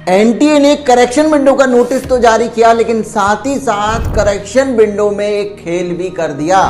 NTA ने correction window का notice तो जारी किया, लेकिन साथ ही साथ करेक्शन विंडो में एक खेल भी कर दिया।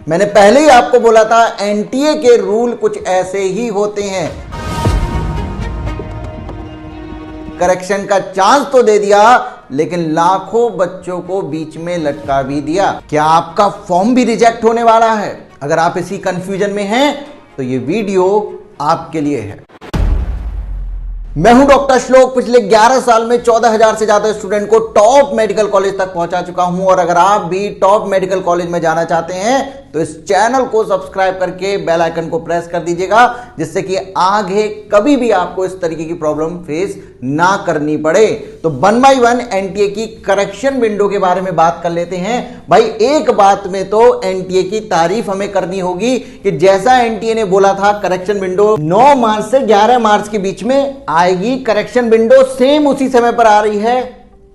मैंने पहले ही आपको बोला था एनटीए के रूल कुछ ऐसे ही होते हैं। करेक्शन का चांस तो दे दिया, लेकिन लाखों बच्चों को बीच में लटका भी दिया। क्या आपका फॉर्म भी रिजेक्ट होने वाला है? अगर आप इसी कंफ्यूजन में हैं तो ये वीडियो आपके लिए है। मैं हूं डॉक्टर श्लोक। पिछले 11 साल में 14,000 से ज्यादा स्टूडेंट को टॉप मेडिकल कॉलेज तक पहुंचा चुका हूं, और अगर आप भी टॉप मेडिकल कॉलेज में जाना चाहते हैं तो इस चैनल को सब्सक्राइब करके बेल आइकन को प्रेस कर दीजिएगा, जिससे कि आगे कभी भी आपको इस तरीके की प्रॉब्लम फेस ना करनी पड़े। तो 1 बाय 1 एनटीए की करेक्शन विंडो के बारे में बात कर लेते हैं। भाई एक बात में तो एनटीए की तारीफ हमें करनी होगी कि जैसा एनटीए ने बोला था करेक्शन विंडो 9 मार्च से 11 मार्च के बीच में आएगी, करेक्शन विंडो सेम उसी समय पर आ रही है।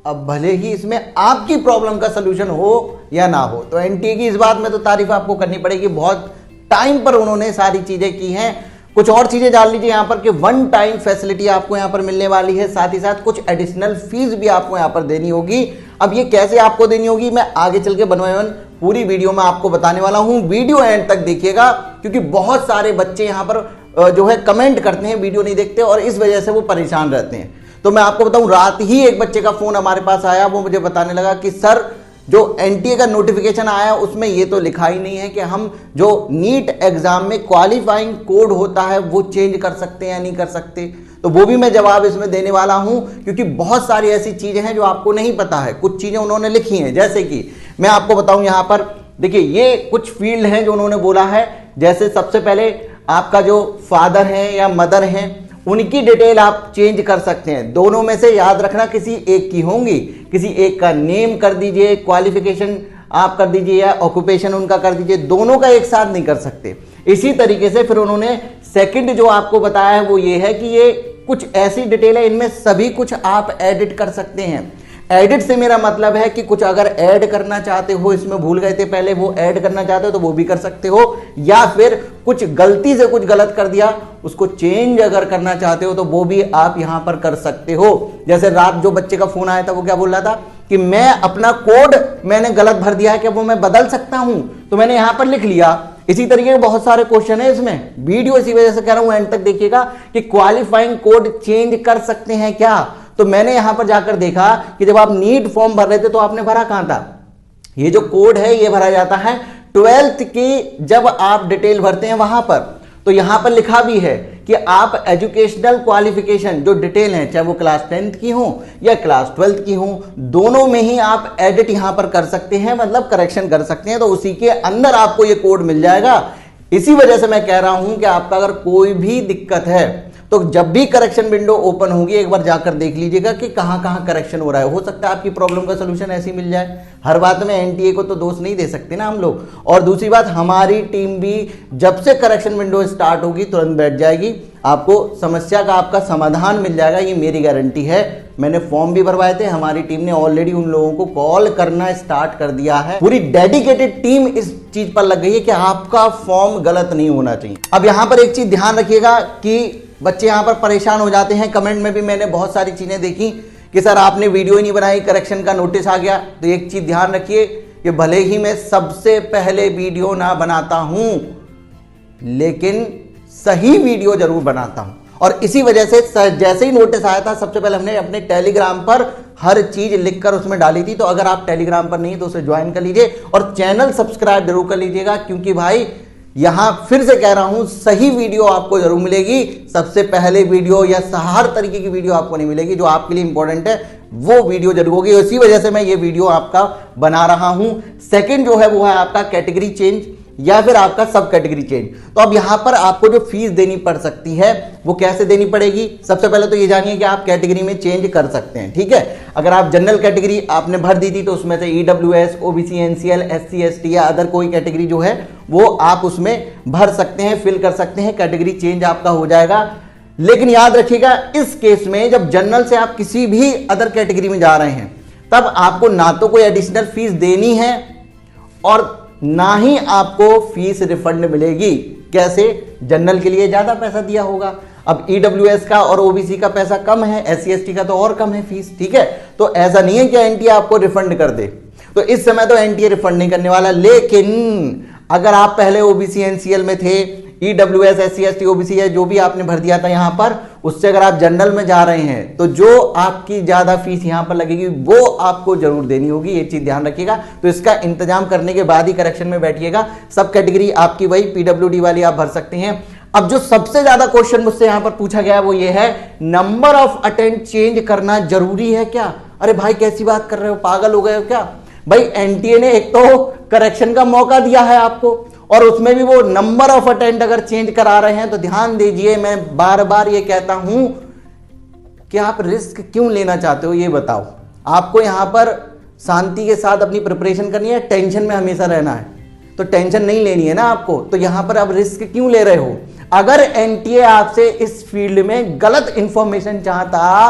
अब भले ही इसमें आपकी प्रॉब्लम का सलूशन हो या ना हो, तो एनटीए की इस बात में तो तारीफ आपको करनी पड़ेगी। बहुत टाइम पर उन्होंने सारी चीजें की हैं। कुछ और चीजें जान लीजिए यहां पर कि 1 टाइम फैसिलिटी आपको यहां पर मिलने वाली है, साथ ही साथ कुछ एडिशनल फीस भी आपको यहां पर देनी होगी। अब ये कैसे आपको देनी होगी मैं आगे चल के 1 बाय 1 पूरी वीडियो में आपको बताने वाला हूं। वीडियो एंड तक देखिएगा, क्योंकि बहुत सारे बच्चे यहां पर जो है कमेंट करते हैं, वीडियो नहीं देखते, और इस वजह से वो परेशान रहते हैं। तो मैं आपको बताऊं, रात ही एक बच्चे का फोन हमारे पास आया, वो मुझे बताने लगा कि सर जो एनटीए का नोटिफिकेशन आया उसमें ये तो लिखा ही नहीं है कि हम जो नीट एग्जाम में क्वालिफाइंग कोड होता है वो चेंज कर सकते हैं या नहीं कर सकते। तो वो भी मैं जवाब इसमें देने वाला हूं, क्योंकि बहुत सारी ऐसी चीजें हैं जो आपको नहीं पता है। कुछ चीजें उन्होंने लिखी हैं, जैसे कि मैं आपको बताऊं यहां पर देखिए, ये कुछ फील्ड हैं जो उन्होंने बोला है। जैसे सबसे पहले आपका जो फादर है या मदर है, उनकी डिटेल आप चेंज कर सकते हैं। दोनों में से याद रखना किसी एक की होंगी। किसी एक का नेम कर दीजिए, क्वालिफिकेशन आप कर दीजिए, या ऑक्यूपेशन उनका कर दीजिए। दोनों का एक साथ नहीं कर सकते। इसी तरीके से फिर उन्होंने सेकंड जो आपको बताया है वो ये है कि ये कुछ ऐसी डिटेल है, इनमें सभी कुछ आप एडिट कर सकते हैं। एडिट से मेरा मतलब है कि कुछ अगर ऐड करना चाहते हो, इसमें भूल गए थे पहले, वो ऐड करना चाहते हो तो वो भी कर सकते हो, या फिर कुछ गलती से कुछ गलत कर दिया उसको चेंज अगर करना चाहते हो तो वो भी आप यहां पर कर सकते हो। जैसे रात जो बच्चे का फोन आया था वो क्या बोल रहा था कि मैं अपना कोड मैंने गलत भर दिया है, क्या वो मैं बदल सकता हूं? तो मैंने यहां पर लिख लिया। इसी तरीके के बहुत सारे क्वेश्चन है इसमें। वीडियो इसी वजह से कह रहा हूं एंड तक देखिएगा कि क्वालिफाइंग कोड चेंज कर सकते हैं क्या। तो मैंने यहां पर जाकर देखा कि जब आप नीट फॉर्म भर रहे थे तो आपने भरा कहां था? ये जो कोड है ये भरा जाता है 12th की जब आप डिटेल भरते हैं वहां पर। तो यहां पर लिखा भी है कि आप एजुकेशनल क्वालिफिकेशन जो डिटेल है, चाहे वो क्लास 10th की हो या क्लास 12th की हो, दोनों में ही आप एडिट यहां पर कर सकते हैं, मतलब करेक्शन कर सकते हैं। तो उसी के अंदर आपको ये कोड मिल जाएगा। इसी वजह से मैं कह रहा हूं कि आपका अगर कोई भी दिक्कत है तो जब भी करेक्शन विंडो ओपन होगी एक बार जाकर देख लीजिएगा कि कहां कहां करेक्शन हो रहा है। हो सकता है आपकी प्रॉब्लम का सलूशन ऐसे ही मिल जाए। हर बात में एनटीए को तो दोष नहीं दे सकते ना हम लोग। और दूसरी बात, हमारी टीम भी जब से करेक्शन विंडो स्टार्ट होगी तुरंत बैठ जाएगी, आपको समस्या का आपका समाधान मिल जाएगा, ये मेरी गारंटी है। मैंने फॉर्म भी भरवाए थे, हमारी टीम ने ऑलरेडी उन लोगों को कॉल करना स्टार्ट कर दिया है। पूरी डेडिकेटेड टीम इस चीज पर लग गई है कि आपका फॉर्म गलत नहीं होना चाहिए। अब यहां पर एक चीज ध्यान रखिएगा कि बच्चे यहां पर परेशान हो जाते हैं। कमेंट में भी मैंने बहुत सारी चीजें देखी कि सर आपने वीडियो ही नहीं बनाई, करेक्शन का नोटिस आ गया। तो एक चीज ध्यान रखिए कि भले ही मैं सबसे पहले वीडियो ना बनाता हूं, लेकिन सही वीडियो जरूर बनाता हूं। और इसी वजह से जैसे ही नोटिस आया था सबसे पहले हमने अपने टेलीग्राम पर हर चीज लिखकर उसमें डाली थी। तो अगर आप टेलीग्राम पर नहीं तो उसे ज्वाइन कर लीजिए और चैनल सब्सक्राइब जरूर कर लीजिएगा, क्योंकि भाई यहां फिर से कह रहा हूं सही वीडियो आपको जरूर मिलेगी। सबसे पहले वीडियो या हर तरीके की वीडियो आपको नहीं मिलेगी। जो आपके लिए इंपॉर्टेंट है वो वीडियो जरूर होगी। इसी वजह से मैं ये वीडियो आपका बना रहा हूं। सेकंड जो है वो है आपका कैटेगरी चेंज या फिर आपका सब कैटेगरी चेंज। तो अब यहां पर आपको जो फीस देनी पड़ सकती है वो कैसे देनी पड़ेगी? सबसे पहले तो ये जानिए कि आप कैटेगरी में चेंज कर सकते हैं, ठीक है। अगर आप जनरल कैटेगरी आपने भर दी थी तो उसमें से EWS, OBC, NCL, SC, ST या अदर कोई कैटेगरी जो है वो आप उसमें भर सकते हैं, फिल कर सकते हैं, कैटेगरी चेंज आपका हो जाएगा। लेकिन याद रखिएगा इस केस में जब जनरल से आप किसी भी अदर कैटेगरी में जा रहे हैं तब आपको ना तो कोई एडिशनल फीस देनी है और ना ही आपको फीस रिफंड मिलेगी। कैसे? जनरल के लिए ज्यादा पैसा दिया होगा, अब ईडब्ल्यूएस का और ओबीसी का पैसा कम है, एससी एसटी का तो और कम है फीस, ठीक है। तो ऐसा नहीं है कि एनटीए आपको रिफंड कर दे, तो इस समय तो एनटीए रिफंड नहीं करने वाला। लेकिन अगर आप पहले ओबीसी एनसीएल में थे, ईडब्ल्यूएस एससी एसटी ओबीसी है जो भी आपने भर दिया था यहां पर, उससे अगर आप जनरल में जा रहे हैं तो जो आपकी ज्यादा फीस यहां पर लगेगी वो आपको जरूर देनी होगी, ये चीज ध्यान रखिएगा। तो इसका इंतजाम करने के बाद ही करेक्शन में बैठिएगा। सब कैटेगरी आपकी वही पीडब्ल्यूडी वाली आप भर सकते हैं। अब जो सबसे ज्यादा क्वेश्चन मुझसे यहां पर पूछा गया वो ये है, नंबर ऑफ अटेम्प्ट चेंज करना जरूरी है क्या? अरे भाई कैसी बात कर रहे हो, पागल हो गए हो क्या? भाई एनटीए ने एक तो करेक्शन का मौका दिया है आपको, और उसमें भी वो नंबर ऑफ अटेम्प्ट अगर चेंज करा रहे हैं तो ध्यान दीजिए, मैं बार बार ये कहता हूं कि आप रिस्क क्यों लेना चाहते हो ये बताओ। आपको यहां पर शांति के साथ अपनी प्रिपरेशन करनी है, टेंशन में हमेशा रहना है, तो टेंशन नहीं लेनी है ना आपको, तो यहां पर आप रिस्क क्यों ले रहे हो? अगर एनटीए आपसे इस फील्ड में गलत इंफॉर्मेशन चाहता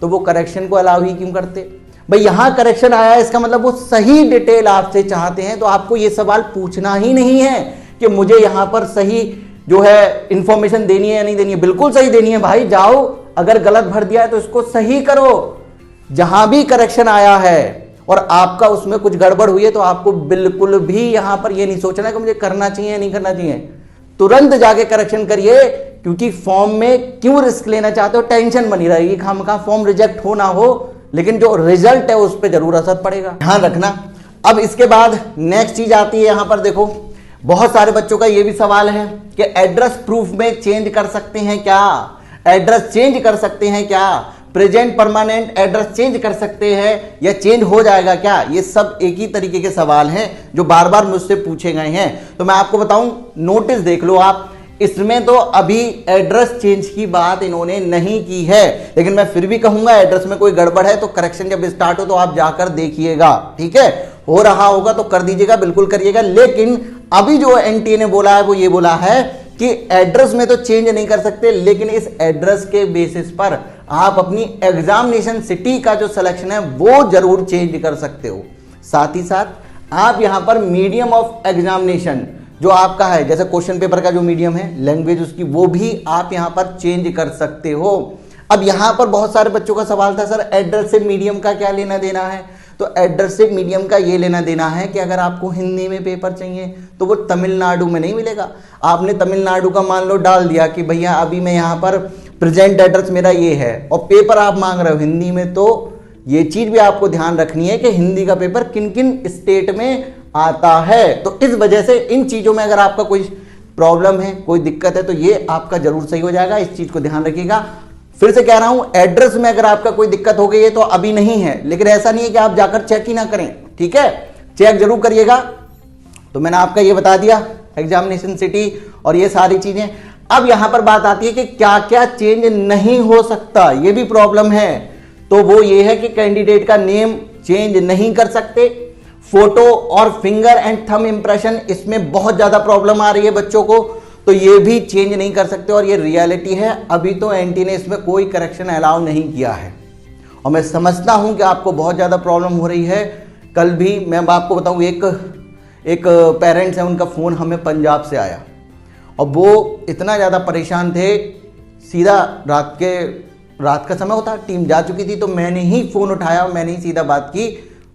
तो वो करेक्शन को अलाउ ही क्यों करते? भाई यहां करेक्शन आया है, इसका मतलब वो सही डिटेल आपसे चाहते हैं, तो आपको ये सवाल पूछना ही नहीं है कि मुझे यहां पर सही जो है इंफॉर्मेशन देनी है या नहीं देनी है। बिल्कुल सही देनी है भाई, जाओ अगर गलत भर दिया है तो इसको सही करो। जहां भी करेक्शन आया है और आपका उसमें कुछ गड़बड़ हुई है तो आपको बिल्कुल भी यहां पर ये नहीं सोचना कि मुझे करना चाहिए या नहीं करना चाहिए, तुरंत जाके करेक्शन करिए, क्योंकि फॉर्म में क्यों रिस्क लेना चाहते हो? टेंशन बनी रहेगी, खामखा फॉर्म रिजेक्ट हो ना हो, लेकिन जो रिजल्ट है उस पर जरूर असर पड़ेगा, ध्यान रखना। अब इसके बाद नेक्स्ट चीज आती है, यहां पर देखो बहुत सारे बच्चों का ये भी सवाल है कि एड्रेस प्रूफ में चेंज कर सकते हैं क्या? एड्रेस चेंज कर सकते हैं क्या? प्रेजेंट परमानेंट एड्रेस चेंज कर सकते हैं या चेंज हो जाएगा क्या? ये सब एक ही तरीके के सवाल हैं जो बार बार मुझसे पूछे गए हैं। तो मैं आपको बताऊं, नोटिस देख लो आप, इसमें तो अभी एड्रेस चेंज की बात इन्होंने नहीं की है, लेकिन मैं फिर भी कहूंगा एड्रेस में कोई गड़बड़ है तो करेक्शन जब स्टार्ट हो तो आप जाकर देखिएगा, ठीक है? हो रहा होगा तो कर दीजिएगा, बिल्कुल करिएगा। लेकिन अभी जो एनटीए ने बोला है वो ये बोला है कि एड्रेस में तो चेंज नहीं कर सकते, लेकिन इस एड्रेस के बेसिस पर आप अपनी एग्जामिनेशन सिटी का जो सिलेक्शन है वो जरूर चेंज कर सकते हो। साथ ही साथ आप यहां पर मीडियम ऑफ एग्जामिनेशन जो आपका है, जैसे क्वेश्चन पेपर का जो मीडियम है, लैंग्वेज उसकी, वो भी आप यहां पर चेंज कर सकते हो। अब यहां पर बहुत सारे बच्चों का सवाल था, सर एड्रेस से मीडियम का क्या लेना देना है? तो एड्रेस से मीडियम का ये लेना देना है कि अगर आपको हिंदी में पेपर चाहिए तो वो तमिलनाडु में नहीं मिलेगा। आपने तमिलनाडु का मान लो डाल दिया कि भैया अभी मैं यहाँ पर प्रेजेंट एड्रेस मेरा ये है, और पेपर आप मांग रहे हो हिंदी में, तो ये चीज भी आपको ध्यान रखनी है कि हिंदी का पेपर किन किन स्टेट में आता है। तो इस वजह से इन चीजों में अगर आपका कोई प्रॉब्लम है, कोई दिक्कत है, तो ये आपका जरूर सही हो जाएगा, इस चीज को ध्यान रखिएगा। फिर से कह रहा हूं, एड्रेस में अगर आपका कोई दिक्कत हो गई है तो अभी नहीं है, लेकिन ऐसा नहीं है कि आप जाकर चेक ही ना करें, ठीक है? चेक जरूर करिएगा। तो मैंने आपका ये बता दिया एग्जामिनेशन सिटी और ये सारी चीजें। अब यहां पर बात आती है कि क्या क्या चेंज नहीं हो सकता, ये भी प्रॉब्लम है। तो वो ये है कि कैंडिडेट का नेम चेंज नहीं कर सकते, फोटो और फिंगर एंड थंब इंप्रेशन, इसमें बहुत ज्यादा प्रॉब्लम आ रही है बच्चों को, तो ये भी चेंज नहीं कर सकते, और ये रियलिटी है। अभी तो एनटी ने इसमें कोई करेक्शन अलाउ नहीं किया है, और मैं समझता हूं कि आपको बहुत ज्यादा प्रॉब्लम हो रही है। कल भी मैं आपको बताऊं, एक पेरेंट्स है, उनका फोन हमें पंजाब से आया और वो इतना ज्यादा परेशान थे, सीधा रात का समय होता, टीम जा चुकी थी, तो मैंने ही फोन उठाया, मैंने ही सीधा बात की,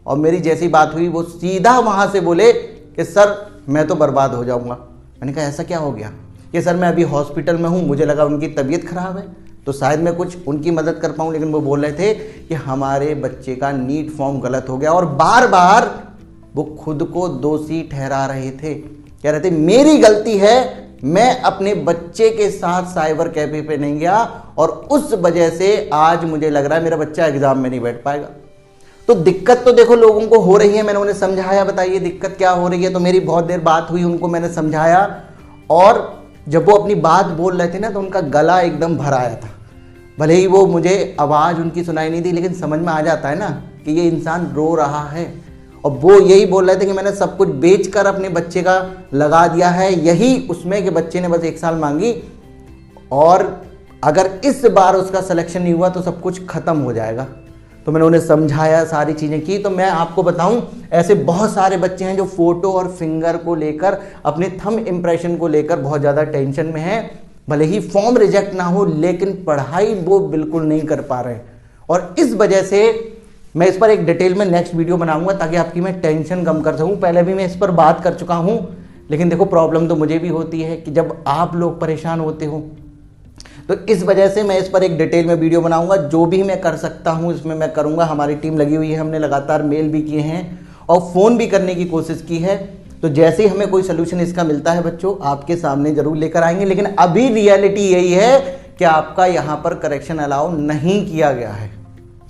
और मेरी जैसी बात हुई वो सीधा वहां से बोले कि सर मैं तो बर्बाद हो जाऊंगा। मैंने कहा ऐसा क्या हो गया? कि सर मैं अभी हॉस्पिटल में हूं, मुझे लगा उनकी तबीयत खराब है तो शायद मैं कुछ उनकी मदद कर पाऊं, लेकिन वो बोल रहे थे कि हमारे बच्चे का नीट फॉर्म गलत हो गया, और बार बार वो खुद को दोषी ठहरा रहे थे, कह रहे थे मेरी गलती है, मैं अपने बच्चे के साथ साइबर कैफे पे नहीं गया, और उस वजह से आज मुझे लग रहा है मेरा बच्चा एग्जाम में नहीं बैठ पाएगा। तो दिक्कत तो देखो लोगों को हो रही है, मैंने उन्हें समझाया, बताइए दिक्कत क्या हो रही है, तो मेरी बहुत देर बात हुई, उनको मैंने समझाया, और जब वो अपनी बात बोल रहे थे ना तो उनका गला एकदम भर आया था। भले ही वो मुझे आवाज़ उनकी सुनाई नहीं दी, लेकिन समझ में आ जाता है ना कि ये इंसान रो रहा है, और वो यही बोल रहे थे कि मैंने सब कुछ बेचकर अपने बच्चे का लगा दिया है, यही उसमें कि बच्चे ने बस 1 साल मांगी, और अगर इस बार उसका सिलेक्शन नहीं हुआ तो सब कुछ खत्म हो जाएगा। तो मैंने उन्हें समझाया, सारी चीज़ें की। तो मैं आपको बताऊं, ऐसे बहुत सारे बच्चे हैं जो फोटो और फिंगर को लेकर, अपने थंब इंप्रेशन को लेकर बहुत ज़्यादा टेंशन में हैं। भले ही फॉर्म रिजेक्ट ना हो, लेकिन पढ़ाई वो बिल्कुल नहीं कर पा रहे। और इस वजह से मैं इस पर एक डिटेल में नेक्स्ट वीडियो बनाऊंगा ताकि आपकी मैं टेंशन कम कर सकूं। पहले भी मैं इस पर बात कर चुका हूं, लेकिन देखो प्रॉब्लम तो मुझे भी होती है कि जब आप लोग परेशान होते हो, तो इस वजह से मैं इस पर एक डिटेल में वीडियो बनाऊंगा। जो भी मैं कर सकता हूं इसमें मैं करूंगा। हमारी टीम लगी हुई है, हमने लगातार मेल भी किए हैं और फ़ोन भी करने की कोशिश की है। तो जैसे ही हमें कोई सोल्यूशन इसका मिलता है बच्चों, आपके सामने जरूर लेकर आएंगे। लेकिन अभी रियलिटी यही है कि आपका यहाँ पर करेक्शन अलाउ नहीं किया गया है,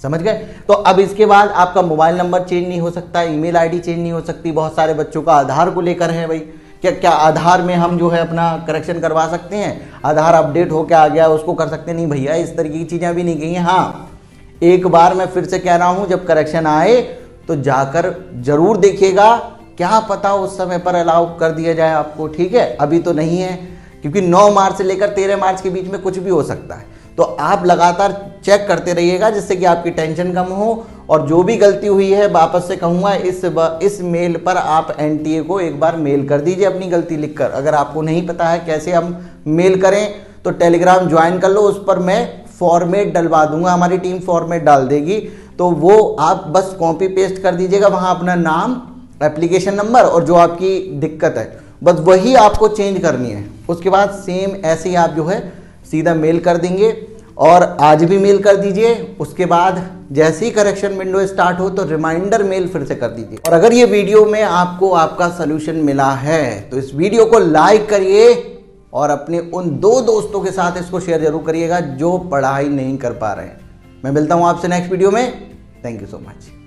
समझ गए। तो अब इसके बाद आपका मोबाइल नंबर चेंज नहीं हो सकता, ईमेल आईडी चेंज नहीं हो सकती। बहुत सारे बच्चों का आधार को लेकर है भाई, क्या आधार में हम जो है अपना करेक्शन करवा सकते हैं, आधार अपडेट होकर आ गया उसको कर सकते हैं? नहीं भैया, इस तरीके की चीज़ें अभी नहीं गई हैं। हाँ, एक बार मैं फिर से कह रहा हूं, जब करेक्शन आए तो जाकर जरूर देखिएगा, क्या पता उस समय पर अलाउ कर दिया जाए आपको, ठीक है। अभी तो नहीं है, क्योंकि 9 मार्च से लेकर 13 मार्च के बीच में कुछ भी हो सकता है। तो आप लगातार चेक करते रहिएगा, जिससे कि आपकी टेंशन कम हो। और जो भी गलती हुई है, वापस से कहूँगा, इस मेल पर आप एनटीए को एक बार मेल कर दीजिए अपनी गलती लिखकर। अगर आपको नहीं पता है कैसे हम मेल करें, तो टेलीग्राम ज्वाइन कर लो, उस पर मैं फॉर्मेट डलवा दूंगा, हमारी टीम फॉर्मेट डाल देगी। तो वो आप बस कॉपी पेस्ट कर दीजिएगा, वहाँ अपना नाम, एप्लीकेशन नंबर और जो आपकी दिक्कत है बस वही आपको चेंज करनी है। उसके बाद सेम ऐसे ही आप जो है सीधा मेल कर देंगे, और आज भी मेल कर दीजिए। उसके बाद जैसे ही करेक्शन विंडो स्टार्ट हो तो रिमाइंडर मेल फिर से कर दीजिए। और अगर ये वीडियो में आपको आपका सोल्यूशन मिला है तो इस वीडियो को लाइक करिए और अपने उन 2 दोस्तों के साथ इसको शेयर जरूर करिएगा जो पढ़ाई नहीं कर पा रहे हैं। मैं मिलता हूं आपसे नेक्स्ट वीडियो में। Thank you so much.